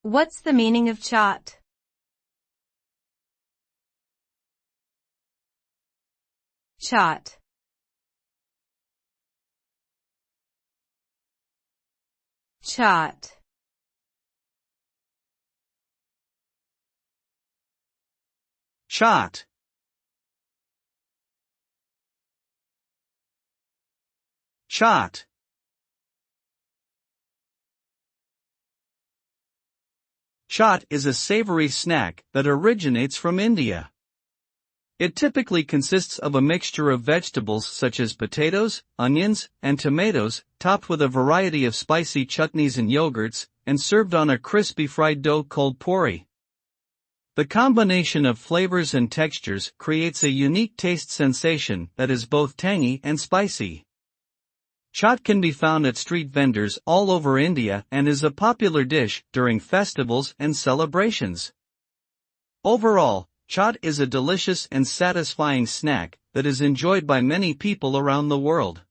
What's the meaning of chaat? Chaat. Chaat. Chaat. Chaat. Chaat is a savory snack that originates from India. It typically consists of a mixture of vegetables such as potatoes, onions, and tomatoes, topped with a variety of spicy chutneys and yogurts, and served on a crispy fried dough called puri. The combination of flavors and textures creates a unique taste sensation that is both tangy and spicy. Chaat can be found at street vendors all over India and is a popular dish during festivals and celebrations. Overall, chaat is a delicious and satisfying snack that is enjoyed by many people around the world.